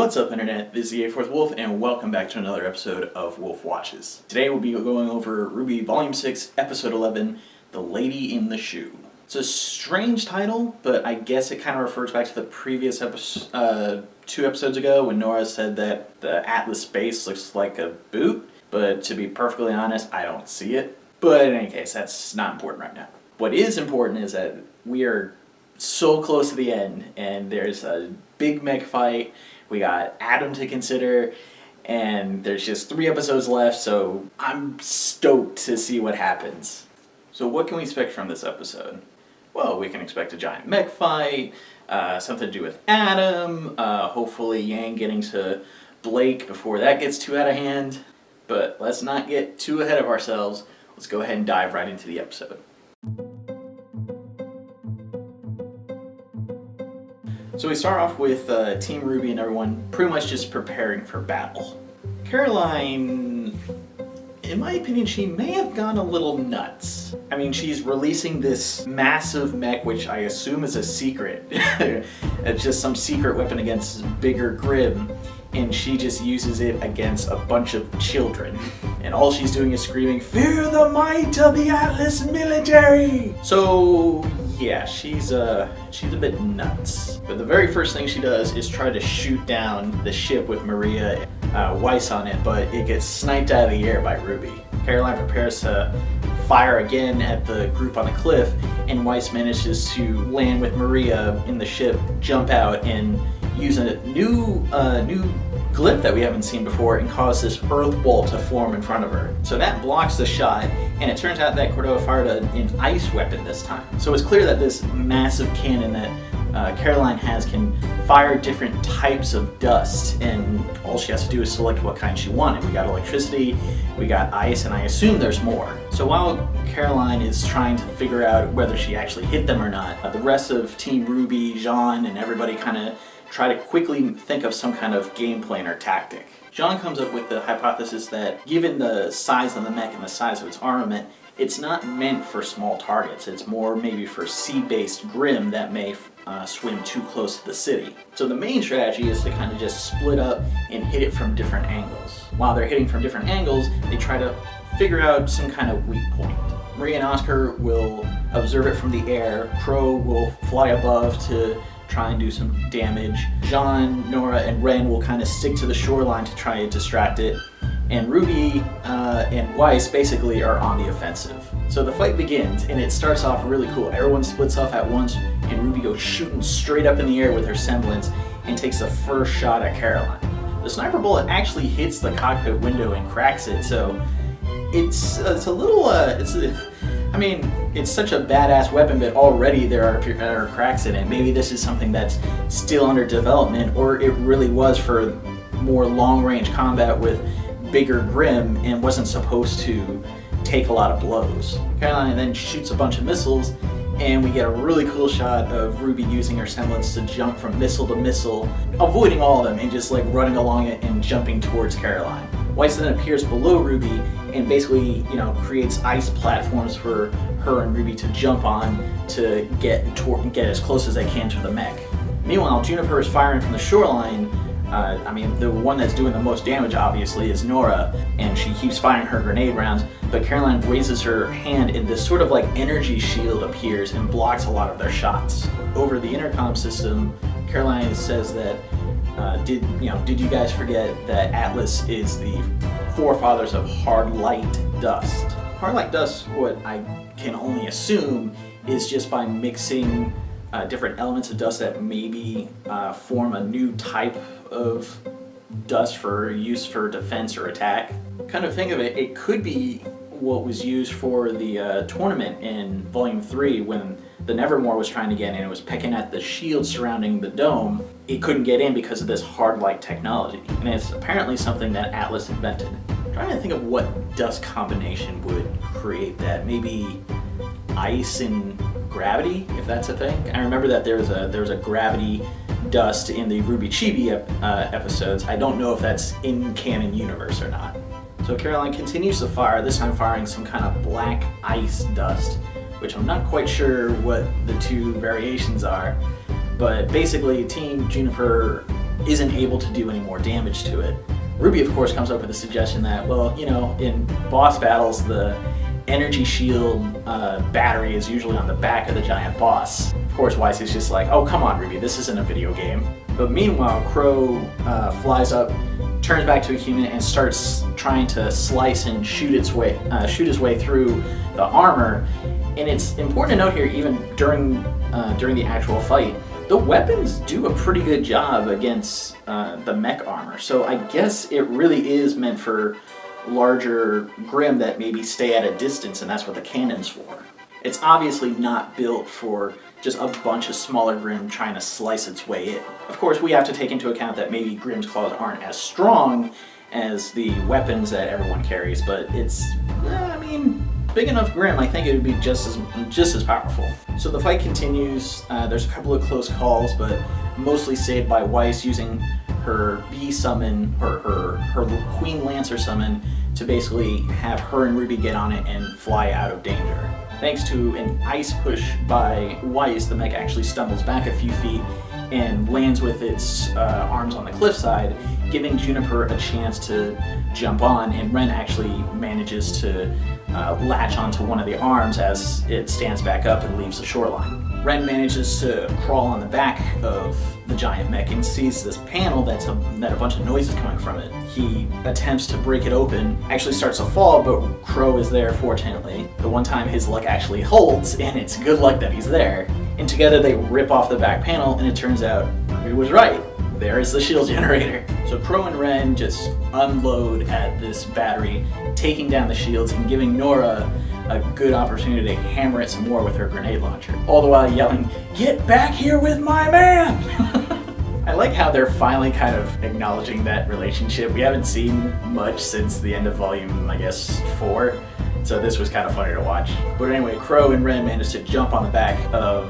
What's up, Internet? This is the A4th Wolf, and welcome back to another episode of Wolf Watches. Today we'll be going over RWBY Volume 6, Episode 11, The Lady in the Shoe. It's a strange title, but I guess it kind of refers back to the previous two episodes ago when Nora said that the Atlas base looks like a boot, but to be perfectly honest, I don't see it. But in any case, that's not important right now. What is important is that we are so close to the end, and there's a big mech fight. We got Adam to consider, and there's just 3 episodes left, so I'm stoked to see what happens. So what can we expect from this episode? Well, we can expect a giant mech fight, something to do with Adam, hopefully Yang getting to Blake before that gets too out of hand. But let's not get too ahead of ourselves. Let's go ahead and dive right into the episode. So we start off with Team RWBY and everyone pretty much just preparing for battle. Caroline, in my opinion, she may have gone a little nuts. I mean, she's releasing this massive mech, which I assume is a secret. It's just some secret weapon against bigger Grim, and she just uses it against a bunch of children. And all she's doing is screaming, "Fear the might of the Atlas military!" So yeah, she's a bit nuts. But the very first thing she does is try to shoot down the ship with Maria Weiss on it, but it gets sniped out of the air by RWBY. Caroline prepares to fire again at the group on the cliff, and Weiss manages to land with Maria in the ship, jump out, and use a new glyph that we haven't seen before and cause this earth wall to form in front of her. So that blocks the shot, and it turns out that Cordova fired an ice weapon this time. So it's clear that this massive cannon that Caroline has can fire different types of dust, and all she has to do is select what kind she wanted. We got electricity, we got ice, and I assume there's more. So while Caroline is trying to figure out whether she actually hit them or not, the rest of Team RWBY, Jean, and everybody kind of try to quickly think of some kind of game plan or tactic. Jean comes up with the hypothesis that given the size of the mech and the size of its armament, it's not meant for small targets. It's more maybe for sea-based Grim that may swim too close to the city. So the main strategy is to kind of just split up and hit it from different angles. While they're hitting from different angles, they try to figure out some kind of weak point. Maria and Oscar will observe it from the air. Crow will fly above to try and do some damage. Jean, Nora, and Ren will kind of stick to the shoreline to try and distract it. And RWBY and Weiss basically are on the offensive. So the fight begins, and it starts off really cool. Everyone splits off at once, and RWBY goes shooting straight up in the air with her semblance and takes the first shot at Caroline. The sniper bullet actually hits the cockpit window and cracks it, so it's a little, I mean, it's such a badass weapon, but already there are cracks in it. Maybe this is something that's still under development, or it really was for more long-range combat with bigger Grim and wasn't supposed to take a lot of blows. Caroline then shoots a bunch of missiles, and we get a really cool shot of RWBY using her semblance to jump from missile to missile, avoiding all of them and just like running along it and jumping towards Caroline. Weiss then appears below RWBY and basically, creates ice platforms for her and RWBY to jump on to get as close as they can to the mech. Meanwhile, Juniper is firing from the shoreline. The one that's doing the most damage, obviously, is Nora, and she keeps firing her grenade rounds, but Caroline raises her hand and this sort of like energy shield appears and blocks a lot of their shots. Over the intercom system, Caroline says that, did you guys forget that Atlas is the forefathers of hard light dust? Hard light dust, what I can only assume, is just by mixing different elements of dust that maybe form a new type of dust for use for defense or attack. Kind of think of it, it could be what was used for the tournament in Volume 3 when the Nevermore was trying to get in. It was pecking at the shield surrounding the dome. It couldn't get in because of this hard light technology. And it's apparently something that Atlas invented. I'm trying to think of what dust combination would create that. Maybe ice and gravity, if that's a thing. I remember that there was a gravity dust in the RWBY Chibi episodes. I don't know if that's in canon universe or not. So Caroline continues to fire, this time firing some kind of black ice dust, which I'm not quite sure what the two variations are, but basically Team Juniper isn't able to do any more damage to it. RWBY, of course, comes up with the suggestion that, well, you know, in boss battles, the energy shield battery is usually on the back of the giant boss. Of course, Weiss is just like, oh, come on, RWBY, this isn't a video game. But meanwhile, Crow flies up, turns back to a human, and starts trying to slice and shoot his way through the armor. And it's important to note here, even during the actual fight, the weapons do a pretty good job against the mech armor. So I guess it really is meant for larger Grimm that maybe stay at a distance, and that's what the cannon's for. It's obviously not built for just a bunch of smaller Grimm trying to slice its way in. Of course, we have to take into account that maybe Grimm's claws aren't as strong as the weapons that everyone carries, but it's, I mean, big enough Grimm, I think it would be just as powerful. So the fight continues. There's a couple of close calls, but mostly saved by Weiss using her bee summon, or her Queen Lancer summon, to basically have her and RWBY get on it and fly out of danger. Thanks to an ice push by Weiss, the mech actually stumbles back a few feet and lands with its arms on the cliffside, giving Juniper a chance to jump on, and Ren actually manages to latch onto one of the arms as it stands back up and leaves the shoreline. Ren manages to crawl on the back of the giant mech and sees this panel that a bunch of noise is coming from it. He attempts to break it open, actually starts to fall, but Crow is there, fortunately. The one time his luck actually holds, and it's good luck that he's there. And together they rip off the back panel, and it turns out he was right. There is the shield generator. So Crow and Ren just unload at this battery, taking down the shields and giving Nora a good opportunity to hammer it some more with her grenade launcher, all the while yelling, "Get back here with my man!" I like how they're finally kind of acknowledging that relationship. We haven't seen much since the end of volume, I guess, 4. So this was kind of funny to watch. But anyway, Crow and Ren managed to jump on the back of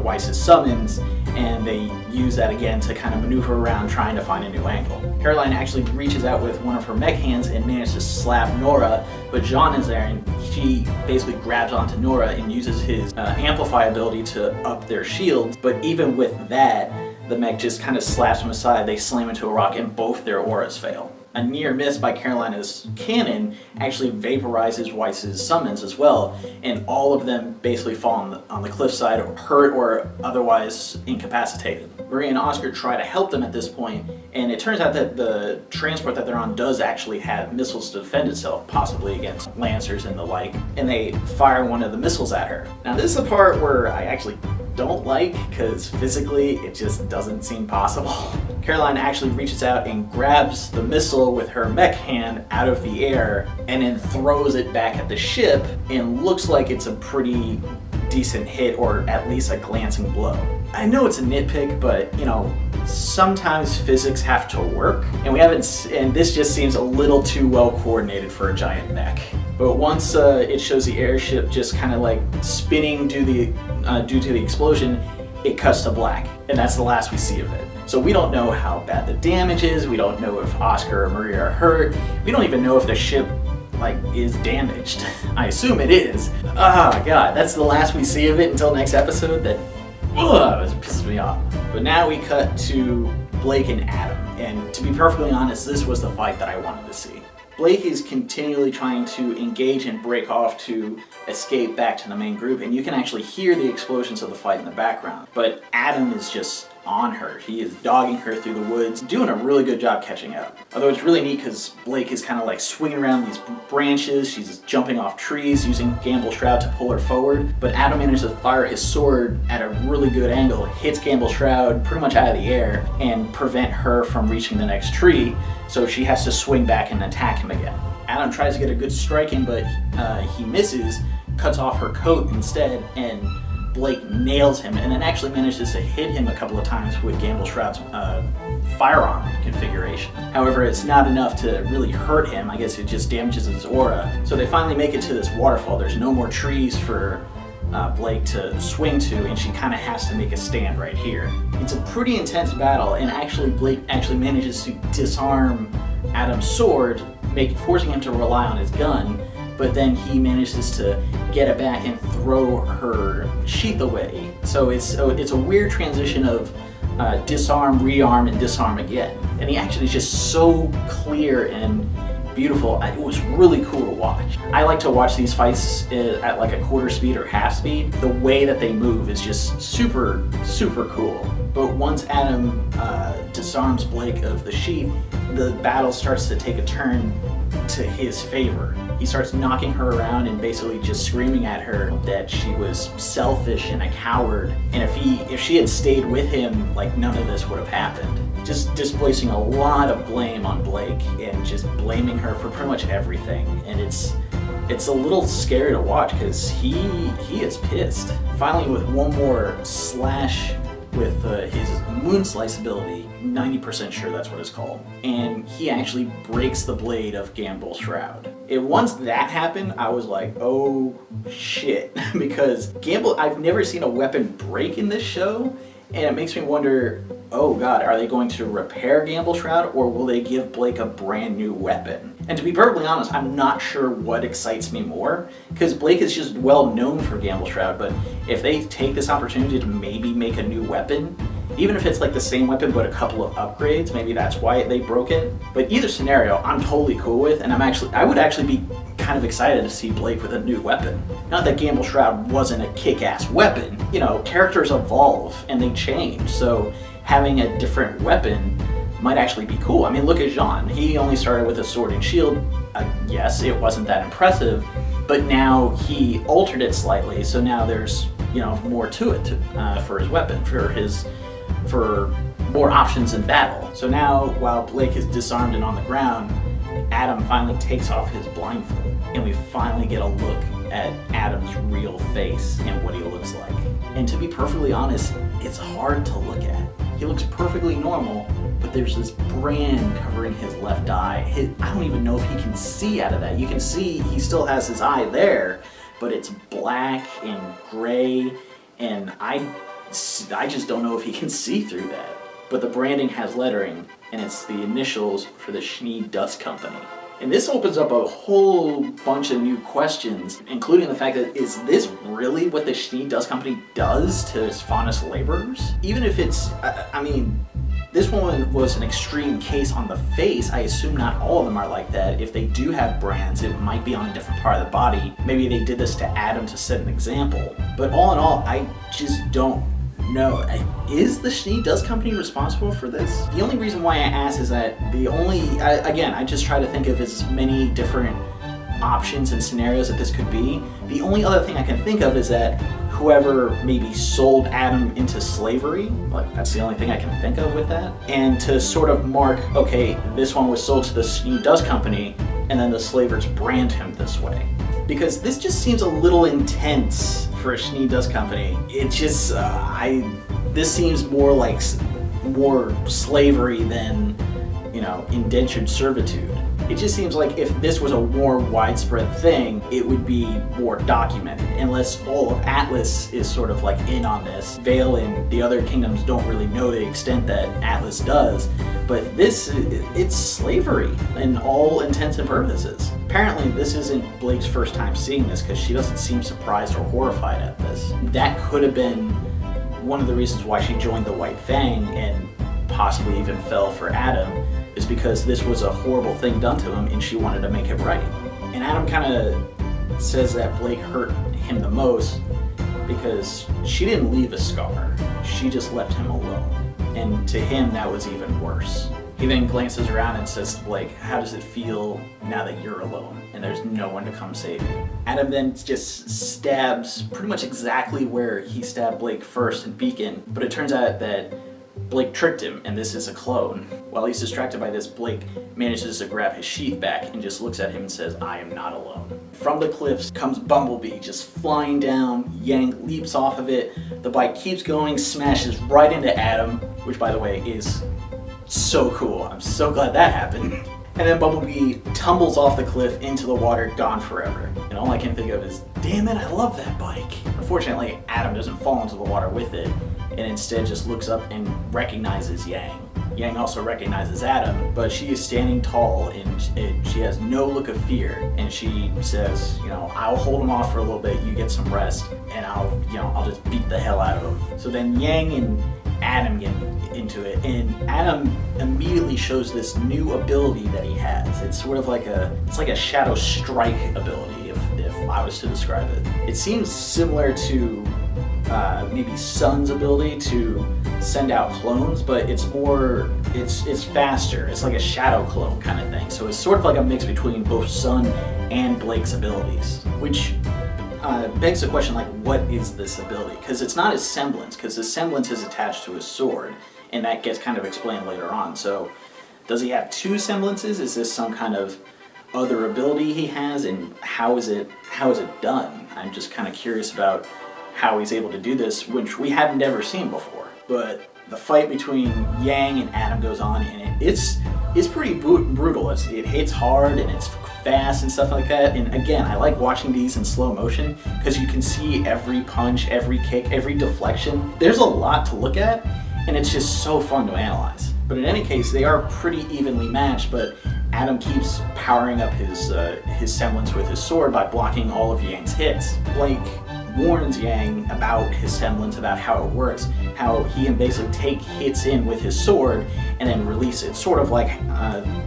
Weiss's summons, and they use that again to kind of maneuver around trying to find a new angle. Caroline actually reaches out with one of her mech hands and manages to slap Nora, but Jean is there, and she basically grabs onto Nora and uses his amplify ability to up their shields. But even with that, the mech just kind of slaps them aside, they slam into a rock, and both their auras fail. A near miss by Carolina's cannon actually vaporizes Weiss's summons as well, and all of them basically fall on the cliffside, hurt or otherwise incapacitated. Maria and Oscar try to help them at this point, and it turns out that the transport that they're on does actually have missiles to defend itself, possibly against Lancers and the like, and they fire one of the missiles at her. Now this is the part where I actually don't like, because physically it just doesn't seem possible. Caroline actually reaches out and grabs the missile with her mech hand out of the air and then throws it back at the ship, and looks like it's a pretty decent hit, or at least a glancing blow. I know it's a nitpick, but you know, sometimes physics have to work, and this just seems a little too well coordinated for a giant mech. But once it shows the airship just kind of like spinning due to the explosion, it cuts to black, and that's the last we see of it. So we don't know how bad the damage is, we don't know if Oscar or Maria are hurt, we don't even know if the ship is damaged. I assume it is. Oh god, that's the last we see of it until next episode. That pisses me off. But now we cut to Blake and Adam, and to be perfectly honest, this was the fight that I wanted to see. Blake is continually trying to engage and break off to escape back to the main group, and you can actually hear the explosions of the fight in the background. But Adam is just on her. He is dogging her through the woods, doing a really good job catching up. Although it's really neat because Blake is kind of like swinging around these branches, she's jumping off trees, using Gamble's Shroud to pull her forward, but Adam manages to fire his sword at a really good angle, hits Gamble's Shroud pretty much out of the air, and prevent her from reaching the next tree, so she has to swing back and attack him again. Adam tries to get a good strike in, but he misses, cuts off her coat instead, and Blake nails him, and then actually manages to hit him a couple of times with Gamble's Shroud's firearm configuration. However, it's not enough to really hurt him. I guess it just damages his aura. So they finally make it to this waterfall. There's no more trees for Blake to swing to, and she kind of has to make a stand right here. It's a pretty intense battle, and actually Blake actually manages to disarm Adam's sword, forcing him to rely on his gun, but then he manages to get it back and throw her sheath away. So it's a weird transition of disarm, rearm, and disarm again. And the action is just so clear and beautiful. It was really cool to watch. I like to watch these fights at like a quarter speed or half speed. The way that they move is just super, super cool. But once Adam disarms Blake of the sheath, the battle starts to take a turn to his favor. He starts knocking her around and basically just screaming at her that she was selfish and a coward. And if she had stayed with him, like, none of this would have happened. Just displacing a lot of blame on Blake and just blaming her for pretty much everything. And it's a little scary to watch because he is pissed. Finally, with one more slash with his moon slice ability, 90% sure that's what it's called, and he actually breaks the blade of Gamble's shroud. Once that happened, I was like, oh shit, because Gamble, I've never seen a weapon break in this show, and it makes me wonder, oh god, are they going to repair Gamble's shroud, or will they give Blake a brand new weapon? And to be perfectly honest, I'm not sure what excites me more, because Blake is just well known for Gamble's shroud, but if they take this opportunity to maybe make a new weapon, even if it's like the same weapon but a couple of upgrades, maybe that's why they broke it. But either scenario, I'm totally cool with, and I would actually be kind of excited to see Blake with a new weapon. Not that Gamble's shroud wasn't a kick-ass weapon. You know, characters evolve and they change, so having a different weapon might actually be cool. I mean, look at Jean. He only started with a sword and shield. Yes, it wasn't that impressive, but now he altered it slightly, so now there's, you know, more to it for his weapon, for more options in battle. So now, while Blake is disarmed and on the ground, Adam finally takes off his blindfold, and we finally get a look at Adam's real face and what he looks like. And to be perfectly honest, it's hard to look at. He looks perfectly normal, but there's this brand covering his left eye. I don't even know if he can see out of that. You can see he still has his eye there, but it's black and gray, and I just don't know if he can see through that. But the branding has lettering, and it's the initials for the Schnee Dust Company. And this opens up a whole bunch of new questions, including the fact that, is this really what the Schnee Dust Company does to its finest laborers? Even if it's, I mean, this one was an extreme case on the face. I assume not all of them are like that. If they do have brands, it might be on a different part of the body. Maybe they did this to Adam to set an example. But all in all, I just don't know. Is the Schnee Dust Company responsible for this? The only reason why I ask is that I just try to think of as many different options and scenarios that this could be. The only other thing I can think of is that whoever maybe sold Adam into slavery, like, that's the only thing I can think of with that. And to sort of mark, okay, this one was sold to the Schnee Dust Company, and then the slavers brand him this way. Because this just seems a little intense for a Schnee Dust Company. It just, this seems more like more slavery than, you know, indentured servitude. It just seems like if this was a more widespread thing, it would be more documented, unless all of Atlas is sort of like in on this. Vale and the other kingdoms don't really know the extent that Atlas does, but it's slavery in all intents and purposes. Apparently this isn't Blake's first time seeing this, because she doesn't seem surprised or horrified at this. That could have been one of the reasons why she joined the White Fang and possibly even fell for Adam, is because this was a horrible thing done to him and she wanted to make it right. And Adam kind of says that Blake hurt him the most because she didn't leave a scar, she just left him alone. And to him that was even worse. He then glances around and says to Blake, how does it feel now that you're alone and there's no one to come save you? Adam then just stabs pretty much exactly where he stabbed Blake first in Beacon, but it turns out that Blake tricked him, and this is a clone. While he's distracted by this, Blake manages to grab his sheath back and just looks at him and says, I am not alone. From the cliffs comes Bumblebee, just flying down. Yang leaps off of it. The bike keeps going, smashes right into Adam, which, by the way, is so cool. I'm so glad that happened. And then Bumblebee tumbles off the cliff into the water, gone forever. And all I can think of is, damn it, I love that bike. Unfortunately, Adam doesn't fall into the water with it, and instead just looks up and recognizes Yang. Yang also recognizes Adam, but she is standing tall and she has no look of fear. And she says, you know, I'll hold him off for a little bit, you get some rest, and I'll just beat the hell out of him. So then Yang and Adam get into it, and Adam immediately shows this new ability that he has. It's sort of like a shadow strike ability, if I was to describe it. It seems similar to maybe Sun's ability to send out clones, but it's faster. It's like a shadow clone kind of thing. So it's sort of like a mix between both Sun and Blake's abilities, which begs the question, like, what is this ability? Because it's not his semblance, because his semblance is attached to his sword, and that gets kind of explained later on. So does he have two semblances? Is this some kind of other ability he has, and how is it done? I'm just kind of curious about how he's able to do this, which we have never seen before. But the fight between Yang and Adam goes on, and it's pretty brutal. It hits hard, and it's fast and stuff like that. And again, I like watching these in slow motion because you can see every punch, every kick, every deflection. There's a lot to look at, and it's just so fun to analyze. But in any case, they are pretty evenly matched, but Adam keeps powering up his semblance with his sword by blocking all of Yang's hits. Blake warns Yang about his semblance, about how it works, how he can basically take hits in with his sword and then release it, sort of like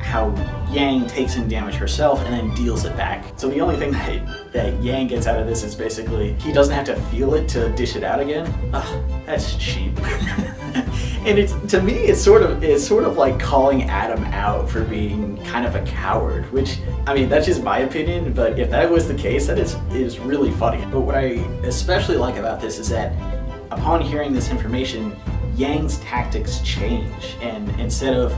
how Yang takes in damage herself and then deals it back. So the only thing that Yang gets out of this is basically he doesn't have to feel it to dish it out again. Ugh, that's cheap. And to me, it's sort of like calling Adam out for being kind of a coward, which, I mean, that's just my opinion, but if that was the case, that is really funny. But what I especially like about this is that upon hearing this information, Yang's tactics change, and instead of,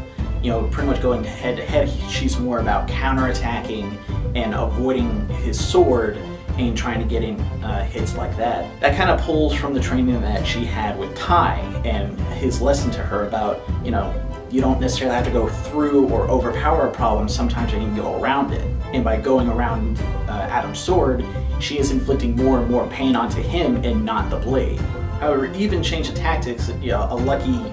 pretty much going head to head, she's more about counterattacking and avoiding his sword and trying to get in hits like that. That kind of pulls from the training that she had with Tai and his lesson to her about, you don't necessarily have to go through or overpower a problem, sometimes you can go around it. And by going around Adam's sword, she is inflicting more and more pain onto him and not the blade. However, even change of tactics, a lucky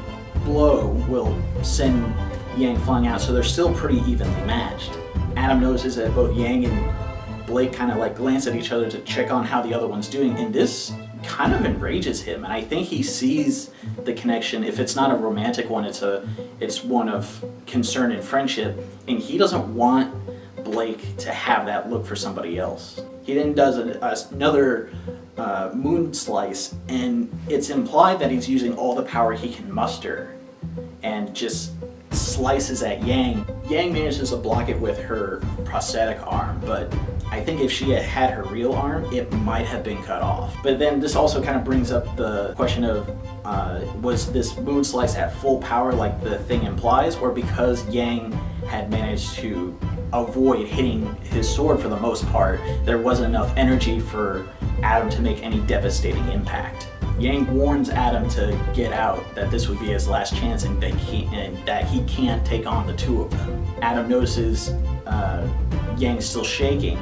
blow will send Yang flying out, so they're still pretty evenly matched. Adam notices that both Yang and Blake kind of like glance at each other to check on how the other one's doing, and this kind of enrages him, and I think he sees the connection. If it's not a romantic one, it's one of concern and friendship, and he doesn't want Blake to have that look for somebody else. He then does another moon slice, and it's implied that he's using all the power he can muster and just slices at Yang. Yang manages to block it with her prosthetic arm, but I think if she had had her real arm, it might have been cut off. But then this also kind of brings up the question of, was this moon slice at full power like the thing implies, or because Yang had managed to avoid hitting his sword for the most part, there wasn't enough energy for Adam to make any devastating impact. Yang warns Adam to get out, that this would be his last chance, and that he can't take on the two of them. Adam notices Yang's still shaking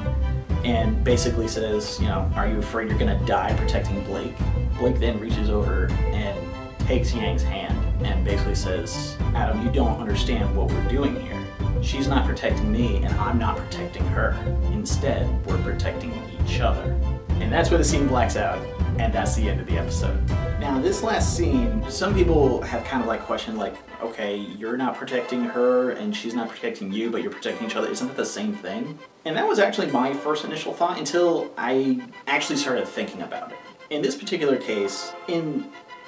and basically says, are you afraid you're gonna die protecting Blake? Blake then reaches over and takes Yang's hand and basically says, Adam, you don't understand what we're doing here. She's not protecting me, and I'm not protecting her. Instead, we're protecting each other. And that's where the scene blacks out, and that's the end of the episode. Now, this last scene, some people have kind of like questioned, like, okay, you're not protecting her, and she's not protecting you, but you're protecting each other. Isn't that the same thing? And that was actually my first initial thought until I actually started thinking about it. In this particular case,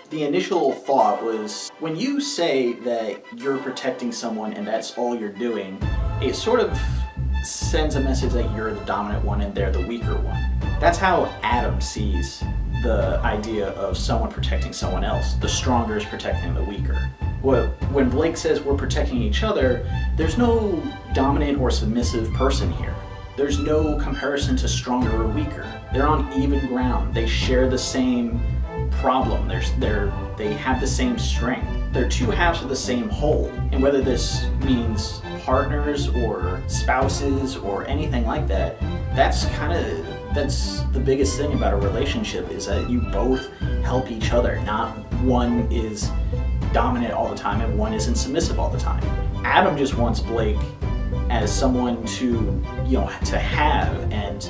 the initial thought was, when you say that you're protecting someone and that's all you're doing, it sort of sends a message that you're the dominant one and they're the weaker one. That's how Adam sees the idea of someone protecting someone else. The stronger is protecting the weaker. Well, when Blake says we're protecting each other, there's no dominant or submissive person here. There's no comparison to stronger or weaker. They're on even ground. They share the same problem. They have the same strength. They're two halves of the same whole. And whether this means partners or spouses or anything like that, that's the biggest thing about a relationship, is that you both help each other. Not one is dominant all the time and one isn't submissive all the time. Adam just wants Blake as someone to have, and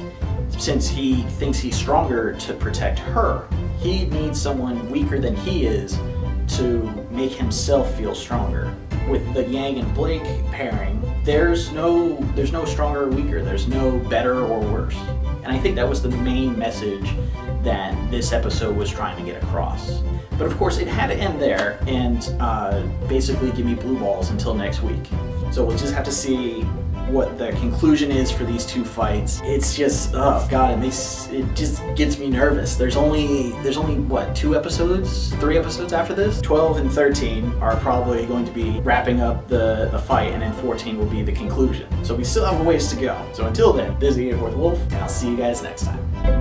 since he thinks he's stronger to protect her, he needs someone weaker than he is to make himself feel stronger. With the Yang and Blake pairing, there's no stronger or weaker, there's no better or worse. And I think that was the main message that this episode was trying to get across. But of course, it had to end there and basically give me blue balls until next week. So we'll just have to see what the conclusion is for these two fights. It's just, oh god, and it just gets me nervous. There's only what, 3 episodes after this? 12 and 13 are probably going to be wrapping up the fight, and then 14 will be the conclusion. So we still have a ways to go. So until then, this is Ian with Wolf, and I'll see you guys next time.